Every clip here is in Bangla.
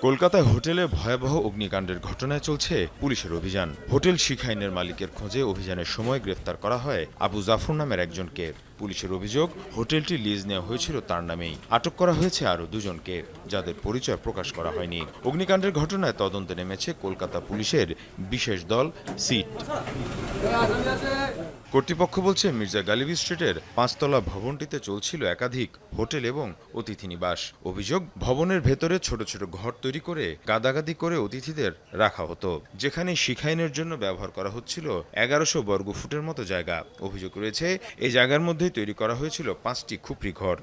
কলকাতায় হোটেলে ভয়াবহ অগ্নিকাণ্ডের ঘটনায় চলছে পুলিশের অভিযান। হোটেল শিখাইনের মালিকের খোঁজে অভিযানের সময় গ্রেফতার করা হয় আবু জাফর নামের একজনকে। পুলিশের অভিযোগ, হোটেলটি লিজ নেওয়া হয়েছিল তার নামেই। আটক করা হয়েছে আরও দুজনকে, যাদের পরিচয় প্রকাশ করা হয়নি। অগ্নিকাণ্ডের ঘটনায় তদন্তে নেমেছে কলকাতা পুলিশের বিশেষ দল সিট। কর্তৃপক্ষ বলছে, মির্জা গালিব স্ট্রিটের 5তলা ভবনটিতে চলছিল একাধিক হোটেল এবং অতিথি নিবাস। অভিযোগ, ভবনের ভেতরে ছোট ছোট ঘর তৈরি করে গাদাগাদি করে অতিথিদের রাখা হতো, যেখানে শিখাইনের জন্য ব্যবহার করা হচ্ছিল 1100 বর্গফুটের মতো জায়গা। অভিযোগ রয়েছে, এই জায়গার মধ্যেই তৈরি করা হয়েছিল 5টি খুপড়ি ঘর।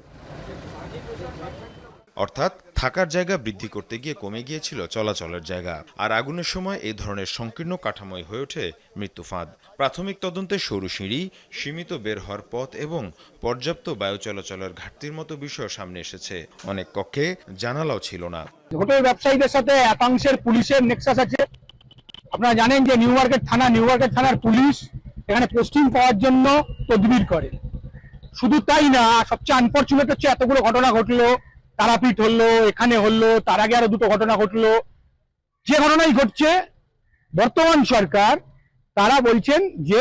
অর্থাৎ থাকার জায়গা বৃদ্ধি করতে গিয়ে কমে গিয়েছিল চলাচলের জায়গা। আর আগুনের সময় এই ধরনের সংকীর্ণ কাঠামোই হয়ে ওঠে মৃত্যু ফাঁদ। প্রাথমিক তদন্তে সরু সিঁড়ি, সীমিত বের হওয়ার পথ এবং পর্যাপ্ত বায়ু চলাচলের ঘাটতির মতো বিষয় সামনে এসেছে। অনেক কক্ষে জানালাও ছিল না। হোটেল ব্যবসায়ীদের সাথে একাংশের পুলিশের নেক্সাস আছে। আপনারা জানেন যে নিউ মার্কেট থানার পুলিশ এখানে পোস্টিং পাওয়ার জন্য তদবির করে। শুধু তাই না, সবচেয়ে আনফরচুনেট হচ্ছে এতগুলো ঘটনা ঘটলো, তারাপীঠ হলো, এখানে হলো, তার আগে আরো দুটো ঘটনা ঘটলো। যে ঘটনাই ঘটছে, বর্তমান সরকার তারা বলছেন যে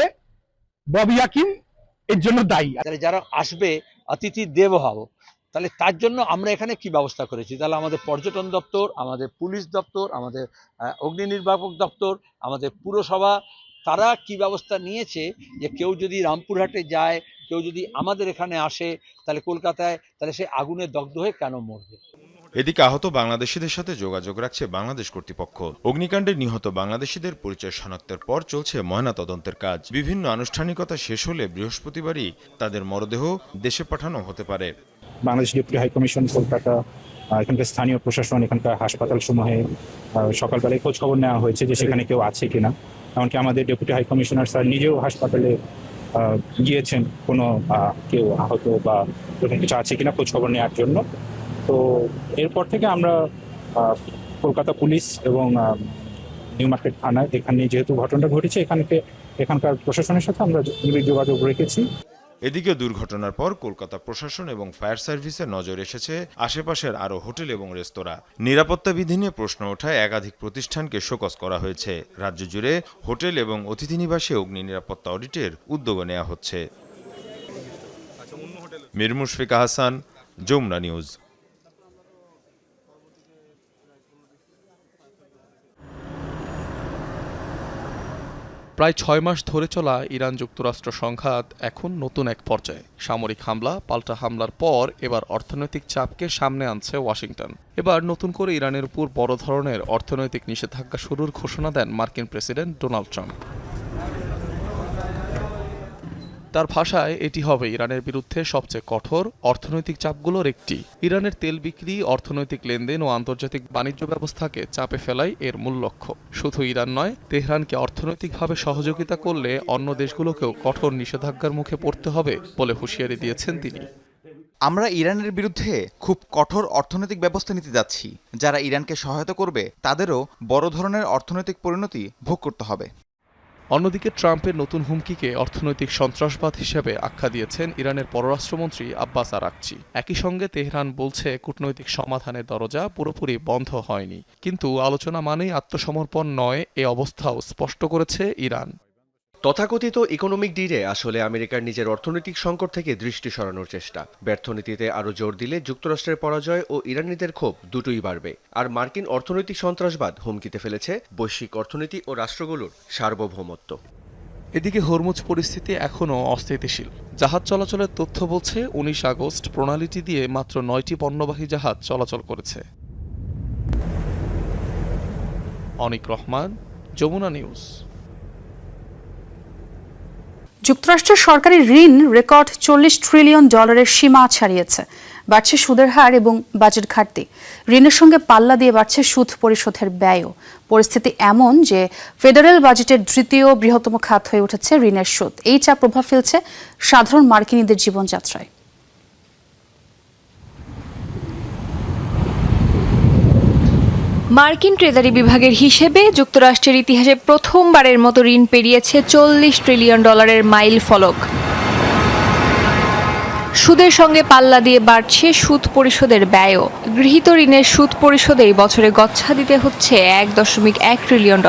ববি হাকিম এর জন্য দায়ী। যারা আসবে অতিথি দেব হব, তাহলে তার জন্য আমরা এখানে কি ব্যবস্থা করেছি? তাহলে আমাদের পর্যটন দপ্তর, আমাদের পুলিশ দপ্তর, আমাদের অগ্নি নির্বাপক দপ্তর, আমাদের পুরসভা, তারা কি ব্যবস্থা নিয়েছে যে কেউ যদি রামপুরহাটে যায়, কেউ যদি আমাদের এখানে আসে, তাহলে কলকাতায়, তাহলে সে আগুনে দগ্ধ হয়ে কেন মরবে? এদিকে আহত বাংলাদেশিদের সাথে যোগাযোগ রাখছে বাংলাদেশ কর্তৃপক্ষ। অগ্নিকাণ্ডে নিহত বাংলাদেশিদের পরিচয় শনাক্তের পর চলছে ময়না তদন্তের কাজ। বিভিন্ন আনুষ্ঠানিকতা শেষ হলে বৃহস্পতিবারই তাদের মরদেহ দেশে পাঠানো হতে পারে। বাংলাদেশ ডেপুটি হাইকমিশন কলকাতা, এখানকার স্থানীয় প্রশাসন, এখানকার হাসপাতাল সমূহে সকালবেলায় খোঁজ খবর নেওয়া হয়েছে যে সেখানে কেউ আছে কিনা। এমনকি আমাদের ডেপুটি হাইকমিশনার স্যার নিজেও হাসপাতালে গিয়েছেন কোনো কেউ আহত বা এরকম কিছু আছে কিনা খোঁজ খবর নেওয়ার জন্য। তো এরপর থেকে আমরা কলকাতা পুলিশ এবং নিউ মার্কেট থানায়, এখানে যেহেতু ঘটনাটা ঘটেছে, এখানকার প্রশাসনের সাথে আমরা নিবিড় যোগাযোগ রেখেছি। এদিকে দুর্ঘটনার পর কলকাতা প্রশাসন এবং ফায়ার সার্ভিসের নজর এসেছে আশেপাশের আরও হোটেল এবং রেস্তোরাঁ। নিরাপত্তা বিধি নিয়ে প্রশ্ন ওঠায় একাধিক প্রতিষ্ঠানকে শোকজ করা হয়েছে। রাজ্য জুড়ে হোটেল এবং অতিথি নিবাসে অগ্নি নিরাপত্তা অডিটের উদ্যোগও নেওয়া হচ্ছে। মীর মুশফিকা হাসান, যমুনা নিউজ। প্রায় 6 মাস ধরে চলা ইরান যুক্তরাষ্ট্র সংঘাত এখন নতুন এক পর্যায়ে। সামরিক হামলা, পাল্টা হামলার পর এবার অর্থনৈতিক চাপকে সামনে আনছে ওয়াশিংটন। এবার নতুন করে ইরানের উপর বড় ধরনের অর্থনৈতিক নিষেধাজ্ঞা শুরুর ঘোষণা দেন মার্কিন প্রেসিডেন্ট ডোনাল্ড ট্রাম্প। তার ভাষায় এটি হবে ইরানের বিরুদ্ধে সবচেয়ে কঠোর অর্থনৈতিক চাপগুলোর একটি। ইরানের তেল বিক্রি, অর্থনৈতিক লেনদেন ও আন্তর্জাতিক বাণিজ্য ব্যবস্থাকে চাপে ফেলাই এর মূল লক্ষ্য। শুধু ইরান নয়, তেহরানকে অর্থনৈতিকভাবে সহযোগিতা করলে অন্য দেশগুলোকেও কঠোর নিষেধাজ্ঞার মুখে পড়তে হবে বলে হুঁশিয়ারি দিয়েছেন তিনি। আমরা ইরানের বিরুদ্ধে খুব কঠোর অর্থনৈতিক ব্যবস্থা নিতে যাচ্ছি। যারা ইরানকে সহায়তা করবে তাদেরও বড় ধরনের অর্থনৈতিক পরিণতি ভোগ করতে হবে। অন্যদিকে ট্রাম্পের নতুন হুমকিকে অর্থনৈতিক সন্ত্রাসবাদ হিসেবে আখ্যা দিয়েছেন ইরানের পররাষ্ট্রমন্ত্রী আব্বাস আরাকচি। একই সঙ্গে তেহরান বলছে কূটনৈতিক সমাধানের দরজা পুরোপুরি বন্ধ হয়নি, কিন্তু আলোচনা মানেই আত্মসমর্পণ নয়, এ অবস্থাও স্পষ্ট করেছে ইরান। তথাকথিত ইকোনমিক ডিলে আসলে আমেরিকার নিজের অর্থনৈতিক সংকট থেকে দৃষ্টি সরানোর চেষ্টা। ব্যর্থ নীতিতে আরও জোর দিলে যুক্তরাষ্ট্রের পরাজয় ও ইরানিদের ক্ষোভ দুটোই বাড়বে। আর মার্কিন অর্থনৈতিক সন্ত্রাসবাদ হুমকিতে ফেলেছে বৈশ্বিক অর্থনীতি ও রাষ্ট্রগুলোর সার্বভৌমত্ব। এদিকে হরমুজ পরিস্থিতি এখনও অস্থিতিশীল। জাহাজ চলাচলের তথ্য বলছে 19 আগস্ট প্রণালীটি দিয়ে মাত্র 9টি পণ্যবাহী জাহাজ চলাচল করেছে। অনিক রহমান, যমুনা নিউজ। যুক্তরাষ্ট্রের সরকারি ঋণ রেকর্ড $40 ট্রিলিয়ন সীমা ছাড়িয়েছে। বাড়ছে সুদের হার এবং বাজেট ঘাটতি। ঋণের সঙ্গে পাল্লা দিয়ে বাড়ছে সুদ পরিশোধের ব্যয়ও। পরিস্থিতি এমন যে ফেডারেল বাজেটের দ্বিতীয় বৃহত্তম খাত হয়ে উঠেছে ঋণের সুদ। এই চাপ প্রভাব ফেলছে সাধারণ মার্কিনীদের জীবনযাত্রায়। মার্কিন ট্রেজারি বিভাগের হিসেবে যুক্তরাষ্ট্রের ইতিহাসে প্রথমবারের মতো ঋণ পেরিয়েছে $40 ট্রিলিয়ন মাইল ফলক। সুদের সঙ্গে পাল্লা দিয়ে বাড়ছে সুদ পরিশোধের ব্যয়ও। গৃহীত ঋণের সুদ পরিশোধেই বছরে গচ্ছা দিতে হচ্ছে $1.1 ট্রিলিয়ন।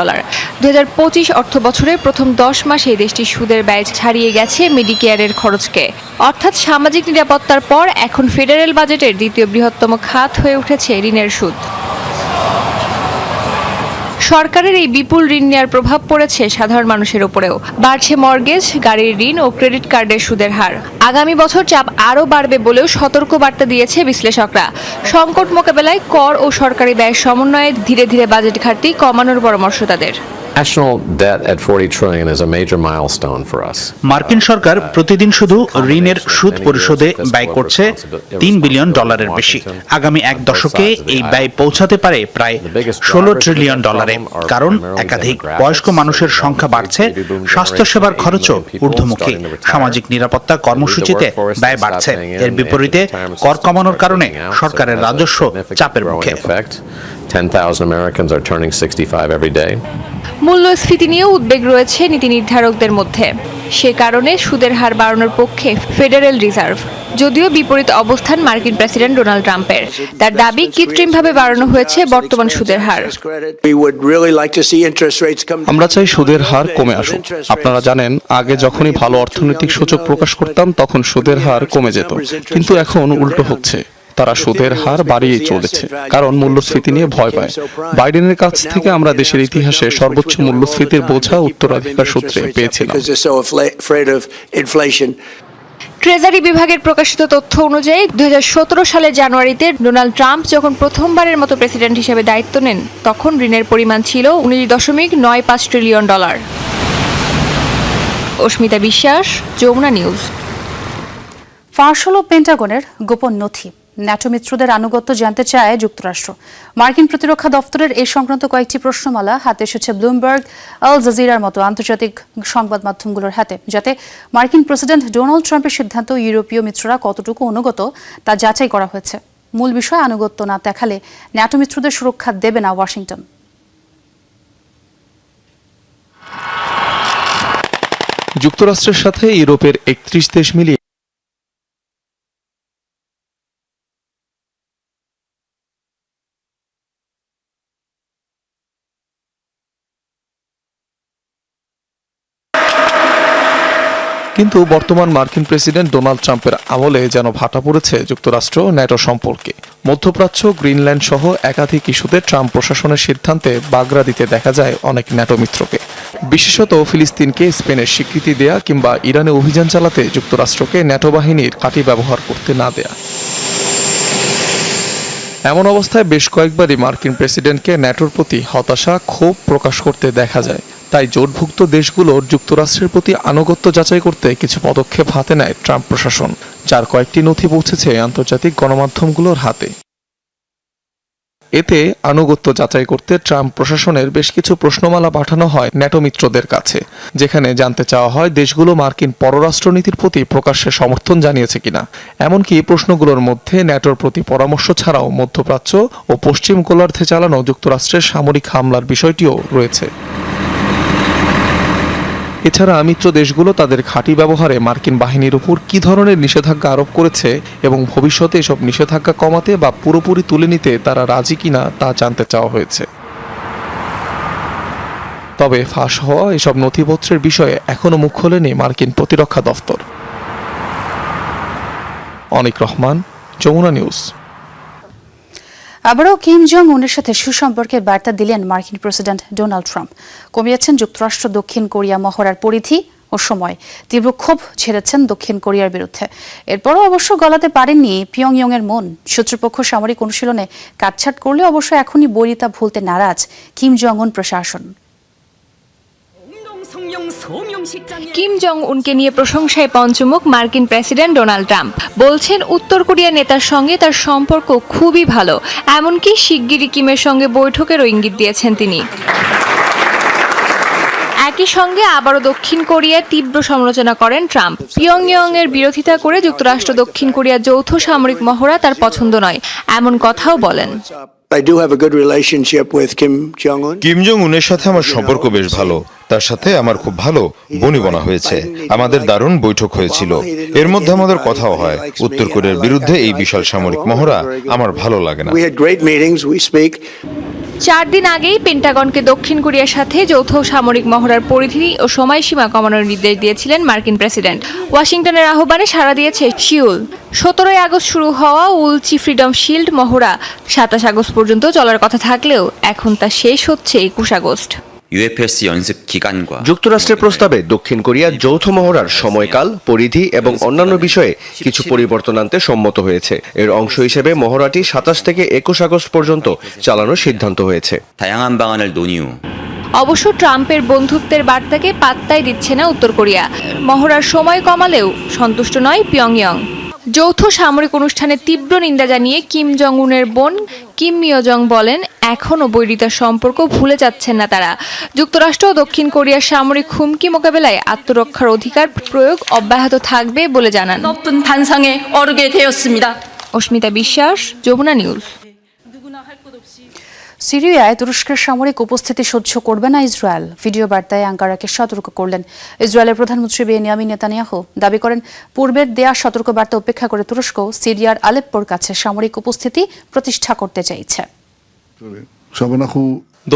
2025 অর্থ বছরের প্রথম 10 মাসে দেশটির সুদের ব্যয় ছাড়িয়ে গেছে মেডিকেয়ারের খরচকে। অর্থাৎ সামাজিক নিরাপত্তার পর এখন ফেডারেল বাজেটের দ্বিতীয় বৃহত্তম খাত হয়ে উঠেছে ঋণের সুদ। সরকারের এই বিপুল ঋণ নেওয়ার প্রভাব পড়েছে সাধারণ মানুষের উপরেও। বাড়ছে মর্গেজ, গাড়ির ঋণ ও ক্রেডিট কার্ডের সুদের হার। আগামী বছর চাপ আরও বাড়বে বলেও সতর্ক বার্তা দিয়েছে বিশ্লেষকরা। সংকট মোকাবেলায় কর ও সরকারি ব্যয়ের সমন্বয়ে ধীরে ধীরে বাজেট ঘাটতি কমানোর পরামর্শ তাদের। National debt at 40 trillion is a major milestone for us. মার্কিন সরকার প্রতিদিন শুধু ঋণের সুদ পরিশোধে ব্যয় করছে $3 বিলিয়ন বেশি। আগামী এক দশকে এই ব্যয় পৌঁছাতে পারে প্রায় $16 ট্রিলিয়ন। কারণ একাধিক বয়স্ক মানুষের সংখ্যা বাড়ছে, স্বাস্থ্যসেবার খরচও ঊর্ধ্বমুখী, সামাজিক নিরাপত্তা কর্মসূচিতে ব্যয় বাড়ছে। এর বিপরীতে কর কমানোর কারণে সরকারের রাজস্ব চাপের মুখে। 10,000 Americans are turning 65 every day. মূল্যস্ফীতি নিয়েও উদ্বেগ রয়েছে নীতি নির্ধারকদের মধ্যে। সে কারণে সুদের হার বাড়ানোর পক্ষে ফেডারেল রিজার্ভ। যদিও বিপরীত অবস্থান মার্কিন প্রেসিডেন্ট ডোনাল্ড ট্রাম্পের। তার দাবি কৃত্রিমভাবে বাড়ানো হয়েছে বর্তমান সুদের হার। আমরা চাই সুদের হার কমে আসুক। আপনারা জানেন, আগে যখনই ভালো অর্থনৈতিক সূচক প্রকাশ করতাম তখন সুদের হার কমে যেত, কিন্তু এখন উল্টো হচ্ছে। তারা সুদের হার বাড়িয়ে চলেছে কারণ মূল্যস্ফীতি নিয়ে ভয় পায়। বাইডেনের কাছ থেকে আমরা দেশের ইতিহাসে সর্বোচ্চ মূল্যস্ফীতির বোঝা উত্তরাধিকার সূত্রে পেয়েছিলাম। ট্রেজারি বিভাগের প্রকাশিত তথ্য অনুযায়ী 2017 সালের জানুয়ারিতে ডোনাল্ড ট্রাম্প যখন প্রথমবারের মতো প্রেসিডেন্ট হিসেবে দায়িত্ব নেন, তখন ঋণের পরিমাণ ছিল $19.95 ট্রিলিয়ন। অস্মিতা বিশ্বাস, যমুনা নিউজ। ফাঁস হল পেন্টাগনের গোপন নথি। ন্যাটো মিত্রদের আনুগত্য জানতে চায় যুক্তরাষ্ট্র। মার্কিন প্রতিরক্ষা দপ্তরের এই সংক্রান্ত কয়েকটি প্রশ্নমালা হাতে এসেছে ব্লুমবার্গ, আল জাজিরার মতো আন্তর্জাতিক সংবাদ মাধ্যমগুলোর হাতে, যাতে মার্কিন প্রেসিডেন্ট ডোনাল্ড ট্রাম্পের সিদ্ধান্ত ইউরোপীয় মিত্ররা কতটুকু অনুগত তা যাচাই করা হয়েছে। মূল বিষয়, আনুগত্য না দেখালে ন্যাটো মিত্রদের সুরক্ষা দেবে না ওয়াশিংটন। যুক্তরাষ্ট্রের সাথে ইউরোপের 31 দেশ মিলিয়ে কিন্তু বর্তমান মার্কিন প্রেসিডেন্ট ডোনাল্ড ট্রাম্পের আমলে যেন ভাটা পড়েছে যুক্তরাষ্ট্র ন্যাটো সম্পর্কে। মধ্যপ্রাচ্য, গ্রিনল্যান্ড সহ একাধিক ইস্যুতে ট্রাম্প প্রশাসনের সিদ্ধান্তে বাগড়া দিতে দেখা যায় অনেক ন্যাটো মিত্রকে। বিশেষত ফিলিস্তিনকে স্পেনের স্বীকৃতি দেয়া কিংবা ইরানে অভিযান চালাতে যুক্তরাষ্ট্রকে ন্যাটো বাহিনীর ঘাঁটি ব্যবহার করতে না দেয়া। এমন অবস্থায় বেশ কয়েকবারই মার্কিন প্রেসিডেন্টকে ন্যাটোর প্রতি হতাশা, ক্ষোভ প্রকাশ করতে দেখা যায়। তাই জোটভুক্ত দেশগুলোর যুক্তরাষ্ট্রের প্রতি আনুগত্য যাচাই করতে কিছু পদক্ষেপ হাতে নেয় ট্রাম্প প্রশাসন, যার কয়েকটি নথি পৌঁছেছে আন্তর্জাতিক গণমাধ্যমগুলোর হাতে। এতে আনুগত্য যাচাই করতে ট্রাম্প প্রশাসনের বেশ কিছু প্রশ্নমালা পাঠানো হয় ন্যাটো মিত্রদের কাছে, যেখানে জানতে চাওয়া হয় দেশগুলো মার্কিন পররাষ্ট্রনীতির প্রতি প্রকাশ্যে সমর্থন জানিয়েছে কিনা। এমনকি প্রশ্নগুলোর মধ্যে ন্যাটোর প্রতি পরামর্শ ছাড়াও মধ্যপ্রাচ্য ও পশ্চিম গোলার্ধে চালানো যুক্তরাষ্ট্রের সামরিক হামলার বিষয়টিও রয়েছে। এছাড়া মিত্র দেশগুলো তাদের ঘাঁটি ব্যবহারে মার্কিন বাহিনীর উপর কী ধরনের নিষেধাজ্ঞা আরোপ করেছে এবং ভবিষ্যতে এসব নিষেধাজ্ঞা কমাতে বা পুরোপুরি তুলে নিতে তারা রাজি কিনা তা জানতে চাওয়া হয়েছে। তবে ফাঁস হওয়া এসব নথিপত্রের বিষয়ে এখনও মুখ খোলেনি মার্কিন প্রতিরক্ষা দফতর। অনিক রহমান, যমুনা নিউজ। আবারও কিম জং উনের সাথে সুসম্পর্কের বার্তা দিলেন মার্কিন প্রেসিডেন্ট ডোনাল্ড ট্রাম্প। কমিয়েছেন যুক্তরাষ্ট্র দক্ষিণ কোরিয়া মহড়ার পরিধি ও সময়। তীব্র ক্ষোভ ঝেড়েছেন দক্ষিণ কোরিয়ার বিরুদ্ধে। এরপরও অবশ্য গলাতে পারেননি পিয়ংইয়ং এর মন। শত্রুপক্ষ সামরিক অনুশীলনে কাটছাট করলে অবশ্য এখনই বৈরিতা ভুলতে নারাজ কিম জং উন প্রশাসন। কিম জং উনকে নিয়ে প্রশংসায় পঞ্চমুখ মার্কিন প্রেসিডেন্ট ডোনাল্ড ট্রাম্প। বলছেন উত্তর কোরিয়া নেতার সঙ্গে তার সম্পর্ক খুবই ভালো, এমনকি শিগগিরই কিমের সঙ্গে বৈঠকেরও ইঙ্গিত দিয়েছেন তিনি। একই সঙ্গে আবারও দক্ষিণ কোরিয়ার তীব্র সমালোচনা করেন ট্রাম্প। পিয়ংইয়ং এর বিরোধিতা করে যুক্তরাষ্ট্র দক্ষিণ কোরিয়ার যৌথ সামরিক মহড়া তার পছন্দ নয়, এমন কথাও বলেন। I do have a good relationship with Kim Jong-un. Kim Jong উনের সাথে আমার সম্পর্ক বেশ ভালো। তার সাথে আমার খুব ভালো বনিবনা হয়েছে। আমাদের দারুণ বৈঠক হয়েছিল। এর মধ্যে আমাদের কথাও হয়। উত্তর কোরিয়ার বিরুদ্ধে এই বিশাল সামরিক মহড়া আমার ভালো লাগে না। We had great meetings. We speak. 4 দিন আগেই পেন্টাগনকে দক্ষিণ কোরিয়ার সাথে যৌথ সামরিক মহড়ার পরিধি ও সময়সীমা কমানোর নির্দেশ দিয়েছিলেন মার্কিন প্রেসিডেন্ট। ওয়াশিংটনের আহ্বানে সাড়া দিয়েছে সিউল। 17 আগস্ট শুরু হওয়া উলচি ফ্রিডম শিল্ড মহড়া 27 আগস্ট পর্যন্ত চলার কথা থাকলেও এখন তা শেষ হচ্ছে 21 আগস্ট। UFS 연습 기간과 যুক্তরাষ্ট্রের প্রস্তাবে দক্ষিণ কোরিয়া যৌথ মহড়ার সময়কাল, পরিধি এবং অন্যান্য বিষয়ে কিছু পরিবর্তন আনতে সম্মত হয়েছে। এর অংশ হিসেবে মহড়াটি 27 থেকে 21 আগস্ট পর্যন্ত চালানোর সিদ্ধান্ত হয়েছে। 다양한 방안을 논의 후 অবশ্য ট্রাম্পের বন্ধুত্বের বার্তাকে পাত্তাই দিচ্ছে না উত্তর কোরিয়া। মহড়ার সময় কমালেও সন্তুষ্ট নয় পিয়ংইয়ং। যৌথ সামরিক অনুষ্ঠানে তীব্র নিন্দা জানিয়ে কিম জং উনের বোন কিম মিও জং বলেন, এখনও বৈরিতার সম্পর্ক ভুলে যাচ্ছেন না তারা। যুক্তরাষ্ট্র ও দক্ষিণ কোরিয়ার সামরিক হুমকি মোকাবেলায় আত্মরক্ষার অধিকার প্রয়োগ অব্যাহত থাকবে বলে জানান। অস্মিতা বিশ্বাস, যমুনা নিউজ। সিরিয়ায় তুরস্কের সামরিক উপস্থিতি সহ্য করবে না ইসরায়েল। ভিডিও বার্তায় আঙ্কারাকে সতর্ক করলেন ইসরায়েলের প্রধানমন্ত্রী বেনিয়ামিন নেতানিয়াহু। দাবি করেন, পূর্বের দেয়া সতর্ক বার্তা উপেক্ষা করে তুরস্ক সিরিয়ার আলেপ্পোর কাছে সামরিক উপস্থিতি প্রতিষ্ঠা করতে চাইছে।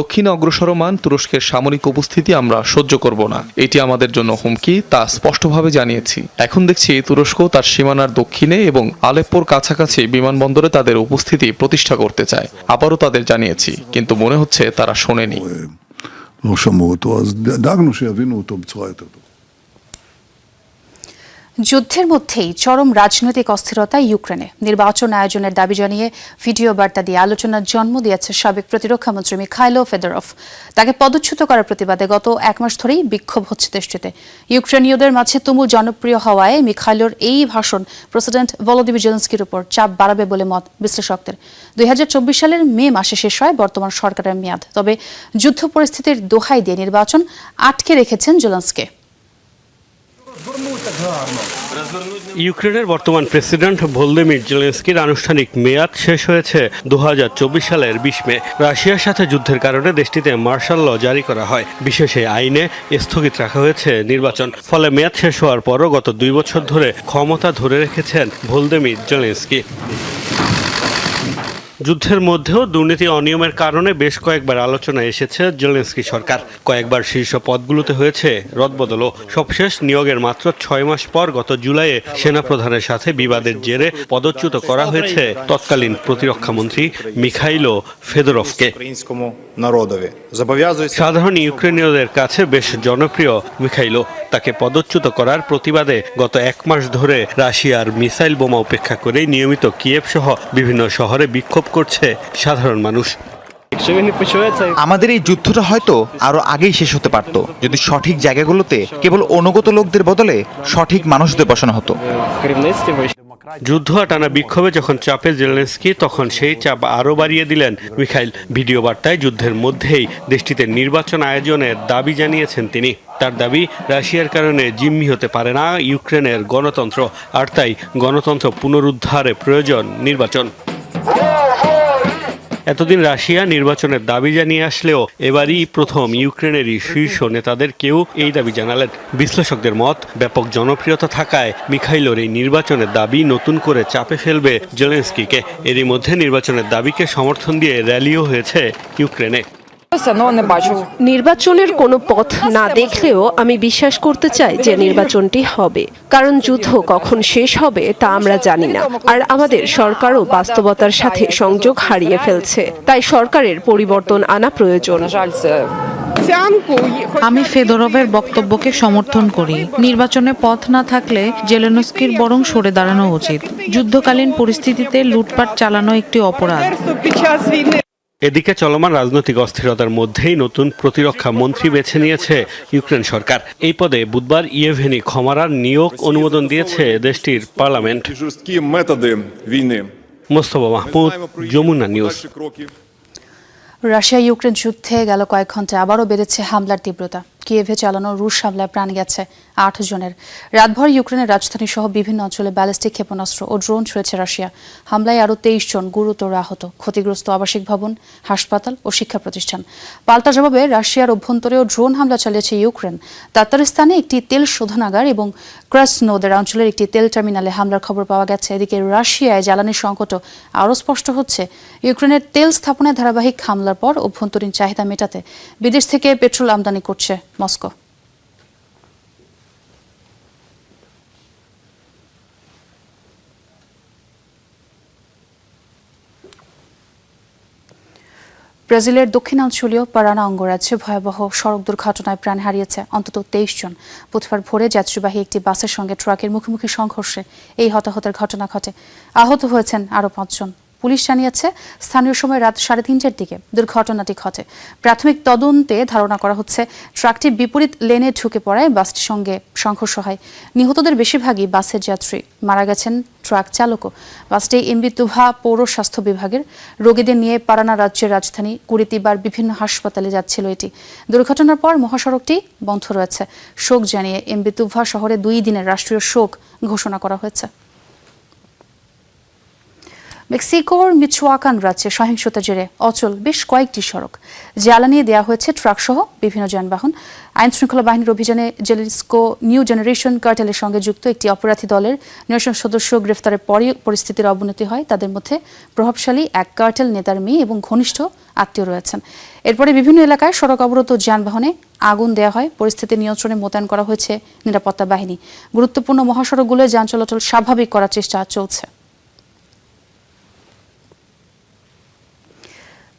দক্ষিণে অগ্রসরমান তুরস্কের সামরিক উপস্থিতি আমরা সহ্য করব না। এটি আমাদের জন্য হুমকি, তা স্পষ্টভাবে জানিয়েছি। এখন দেখছি তুরস্ক তার সীমানার দক্ষিণে এবং আলেপ্পোর কাছাকাছি বিমানবন্দরে তাদের উপস্থিতি প্রতিষ্ঠা করতে চায়। আবারও তাদের জানিয়েছি, কিন্তু মনে হচ্ছে তারা শোনেনি। যুদ্ধের মধ্যেই চরম রাজনৈতিক অস্থিরতা ইউক্রেনে। নির্বাচন আয়োজনের দাবি জানিয়ে ভিডিও বার্তা দিয়ে আলোচনার জন্ম দিয়েছে সাবেক প্রতিরক্ষামন্ত্রী মিখাইলো ফেদরফ। তাকে পদচ্যুত করার প্রতিবাদে গত 1 মাস ধরেই বিক্ষোভ হচ্ছে দেশটিতে। ইউক্রেনীয়দের মাঝে তুমুল জনপ্রিয় হওয়ায় মিখাইলোর এই ভাষণ প্রেসিডেন্ট ভলোদিমির জেলেনস্কির উপর চাপ বাড়াবে বলে মত বিশ্লেষকদের। 2024 সালের মে মাসে শেষ হয় বর্তমান সরকারের মেয়াদ। তবে যুদ্ধ পরিস্থিতির দোহাই দিয়ে নির্বাচন আটকে রেখেছেন জেলেনস্কি। ইউক্রেনের বর্তমান প্রেসিডেন্ট ভলোদিমির জেলেনস্কির আনুষ্ঠানিক মেয়াদ শেষ হয়েছে 2024 সালের 20 মে। রাশিয়ার সাথে যুদ্ধের কারণে দেশটিতে মার্শাল ল জারি করা হয়। বিশেষ এই আইনে স্থগিত রাখা হয়েছে নির্বাচন। ফলে মেয়াদ শেষ হওয়ার পরও গত 2 বছর ধরে ক্ষমতা ধরে রেখেছেন ভলোদিমির জেলেনস্কি। যুদ্ধের মধ্যেও দুর্নীতি অনিয়মের কারণে বেশ কয়েকবার আলোচনায় এসেছে জেলেনস্কি সরকার। কয়েকবার শীর্ষ পদগুলোতে হয়েছে রদবদলও। সবশেষ নিয়োগের মাত্র 6 মাস পর গত জুলাইয়ে সেনাপ্রধানের সাথে বিবাদের জেরে পদচ্যুত করা হয়েছে তৎকালীন প্রতিরক্ষামন্ত্রী মিখাইলো ফেদরফকে। সাধারণ ইউক্রেনীয়দের কাছে বেশ জনপ্রিয় মিখাইলো। তাকে পদচ্যুত করার প্রতিবাদে গত 1 মাস ধরে রাশিয়ার মিসাইল বোমা উপেক্ষা করে নিয়মিত কিয়েভ সহ বিভিন্ন শহরে বিক্ষোভ করছে সাধারণ মানুষ। আমাদের এই যুদ্ধটা হয়তো আরো আগেই শেষ হতে পারত যদি সঠিক জায়গাগুলোতে কেবল অনুগত লোকদের বদলে সঠিক মানুষদের বসানো হতো। যুদ্ধ টানা বিক্ষোভে যখন চাপে জেলেনস্কি, তখন সেই চাপ আরও বাড়িয়ে দিলেন মিখাইল। ভিডিও বার্তায় যুদ্ধের মধ্যেই দেশটিতে নির্বাচন আয়োজনের দাবি জানিয়েছেন তিনি। তার দাবি, রাশিয়ার কারণে জিম্মি হতে পারে না ইউক্রেনের গণতন্ত্র, আর তাই গণতন্ত্র পুনরুদ্ধারে প্রয়োজন নির্বাচন। এতদিন রাশিয়া নির্বাচনের দাবি জানিয়ে আসলেও এবারই প্রথম ইউক্রেনেরই শীর্ষ নেতাদের কেউ এই দাবি জানালেন। বিশ্লেষকদের মত, ব্যাপক জনপ্রিয়তা থাকায় মিখাইলোর এই নির্বাচনের দাবি নতুন করে চাপে ফেলবে জেলেনস্কিকে। এরই মধ্যে নির্বাচনের দাবিকে সমর্থন দিয়ে র্যালিও হয়েছে ইউক্রেনে। নির্বাচনের কোনো পথ না দেখলেও আমি বিশ্বাস করতে চাই যে নির্বাচনটি হবে, কারণ যুদ্ধ কখন শেষ হবে তা আমরা জানি না। আর আমাদের সরকারও বাস্তবতার সাথে সংযোগ হারিয়ে ফেলছে, তাই সরকারের পরিবর্তন আনা প্রয়োজন। আমি ফেদরভের বক্তব্যকে সমর্থন করি। নির্বাচনে পথ না থাকলে জেলেনস্কির বরং সরে দাঁড়ানো উচিত। যুদ্ধকালীন পরিস্থিতিতে লুটপাট চালানো একটি অপরাধ। এদিকে চলমান রাজনৈতিক অস্থিরতার মধ্যেই নতুন প্রতিরক্ষা মন্ত্রী বেছে নিয়েছে ইউক্রেন সরকার। এই পদে বুধবার ইয়েভেনি খমারার নিয়োগ অনুমোদন দিয়েছে দেশটির parliament. Mostafa Mahmud, Jamuna news. Russia Ukraine যুদ্ধে গেল কয়েক ঘন্টায় আবারও বেড়েছে হামলার তীব্রতা। কিয়েভে চালানো রুশ হামলায় প্রাণ গেছে 8 জনের। রাতভর ইউক্রেনের রাজধানী সহ বিভিন্ন অঞ্চলে ব্যালিস্টিক ক্ষেপণাস্ত্র ও ড্রোন ছুড়েছে রাশিয়া। হামলায় আরও 23 জন গুরুতর আহত, ক্ষতিগ্রস্ত আবাসিক ভবন, হাসপাতাল ও শিক্ষা প্রতিষ্ঠান। পাল্টা জবাবে রাশিয়ার অভ্যন্তরেও ড্রোন হামলা চালিয়েছে ইউক্রেন। তাতারিস্তানে একটি তেল শোধনাগার এবং ক্রাসনোদার অঞ্চলের একটি তেল টার্মিনালে হামলার খবর পাওয়া গেছে। এদিকে রাশিয়ায় জ্বালানির সংকটও আরও স্পষ্ট হচ্ছে। ইউক্রেনের তেল স্থাপনায় ধারাবাহিক হামলার পর অভ্যন্তরীণ চাহিদা মেটাতে বিদেশ থেকে পেট্রোল আমদানি করছে মস্কো। ব্রাজিলের দক্ষিণাঞ্চলীয় পারানা অঙ্গরাজ্যে ভয়াবহ সড়ক দুর্ঘটনায় প্রাণ হারিয়েছে অন্তত 23 জন। বুধবার ভোরে যাত্রীবাহী একটি বাসের সঙ্গে ট্রাকের মুখোমুখি সংঘর্ষে এই হতাহতের ঘটনা ঘটে। আহত হয়েছেন আরও 5 জন। পুলিশ জানিয়েছে স্থানীয় সময় রাত 3:30টার দিকে দুর্ঘটনাটি ঘটে। প্রাথমিক তদন্তে ধারণা করা হচ্ছে ট্রাকটি বিপরীত লেনে ঢুকে পড়ায় বাসটির সঙ্গে সংঘর্ষ হয়। নিহতদের বেশিরভাগই বাসের যাত্রী, মারা গেছেন ট্রাক চালকও। বাসটি এমবিতুভা পৌর স্বাস্থ্য বিভাগের। রোগীদের নিয়ে পারানা রাজ্যের রাজধানী কুরিতিবার বিভিন্ন হাসপাতালে যাচ্ছিল এটি। দুর্ঘটনার পর মহাসড়কটি বন্ধ রয়েছে। শোক জানিয়ে এমবিতুভা শহরে 2 দিনের রাষ্ট্রীয় শোক ঘোষণা করা হয়েছে। মেক্সিকোর মিচোয়াকান রাজ্যে সহিংসতার জেরে অচল বেশ কয়েকটি সড়ক। জ্বালানি দেওয়া হয়েছে ট্রাকসহ বিভিন্ন যানবাহন। আইনশৃঙ্খলা বাহিনীর অভিযানে জেলিস্কো নিউ জেনারেশন কার্টেলের সঙ্গে যুক্ত একটি অপরাধী দলের 9 সদস্য গ্রেফতারের পরই পরিস্থিতির অবনতি হয়। তাদের মধ্যে প্রভাবশালী এক কার্টেল নেতার মেয়ে এবং ঘনিষ্ঠ আত্মীয় রয়েছেন। এরপরে বিভিন্ন এলাকায় সড়ক অবরোধ যানবাহনে আগুন দেওয়া হয়। পরিস্থিতি নিয়ন্ত্রণে মোতায়েন করা হয়েছে নিরাপত্তা বাহিনী। গুরুত্বপূর্ণ মহাসড়কগুলোয় যান চলাচল স্বাভাবিক করার চেষ্টা চলছে।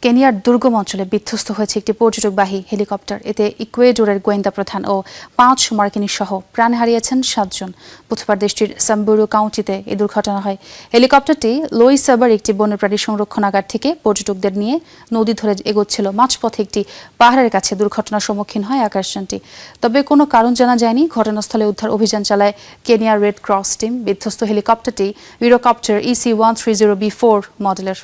কেনিয়ার দুর্গম অঞ্চলে বিধ্বস্ত হয়েছে একটি পর্যটকবাহী হেলিকপ্টার। এতে ইকুয়েডরের গোয়েন্দা প্রধান ও 5 মার্কিনী সহ প্রাণ হারিয়েছেন 7 জন। বুধবার দেশটির সাম্বুরু কাউন্টিতে এই দুর্ঘটনা হয়। হেলিকপ্টারটি লোইসাবার একটি বন্যপ্রাণী সংরক্ষণাগার থেকে পর্যটকদের নিয়ে নদী ধরে এগোচ্ছিল। মাঝপথে একটি পাহাড়ের কাছে দুর্ঘটনার সম্মুখীন হয় আকাশযানটি। তবে কোনো কারণ জানা যায়নি। ঘটনাস্থলে উদ্ধার অভিযান চালায় কেনিয়ার রেড ক্রস টিম। বিধ্বস্ত হেলিকপ্টারটি ইউরোকপ্টার EC-130B4 মডেলের।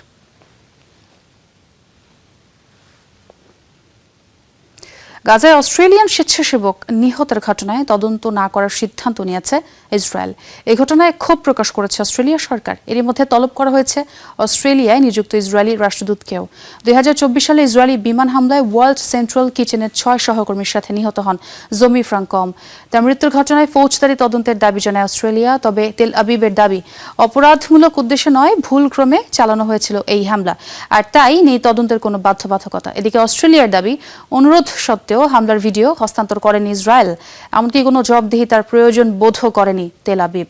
গাজায় অস্ট্রেলিয়ান স্বেচ্ছাসেবক নিহতের ঘটনায় তদন্ত না করার সিদ্ধান্ত নিয়েছে ইসরায়েল। এই ঘটনায় ক্ষোভ প্রকাশ করেছে অস্ট্রেলিয়া সরকার। এরই মধ্যে তলব করা হয়েছে অস্ট্রেলিয়ায় নিযুক্ত ইসরায়েলি রাষ্ট্রদূতকেও। 2024 সালে ইসরায়েলি বিমান হামলায় ওয়ার্ল্ড সেন্ট্রাল কিচেনের 6 সহকর্মীর সাথে নিহত হন জমি ফ্রাঙ্কম। তার মৃত্যুর ঘটনায় ফৌজদারি তদন্তের দাবি জানায় অস্ট্রেলিয়া। তবে তেল আবিবের দাবি, অপরাধমূলক উদ্দেশ্যে নয়, ভুলক্রমে চালানো হয়েছিল এই হামলা, আর তাই নেই তদন্তের কোনো বাধ্যবাধকতা। এদিকে অস্ট্রেলিয়ার দাবি, অনুরোধ সত্ত্বেও হামলার ভিডিও হস্তান্তর করেনি ইসরায়েল। এমনকি কোনো জবাবদিহিতার প্রয়োজন বোধও করেনি তেল আবিব।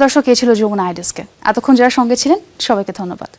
দর্শক, এ ছিল যমুনা আইডেস্কে। এতক্ষণ যারা সঙ্গে ছিলেন সবাইকে ধন্যবাদ।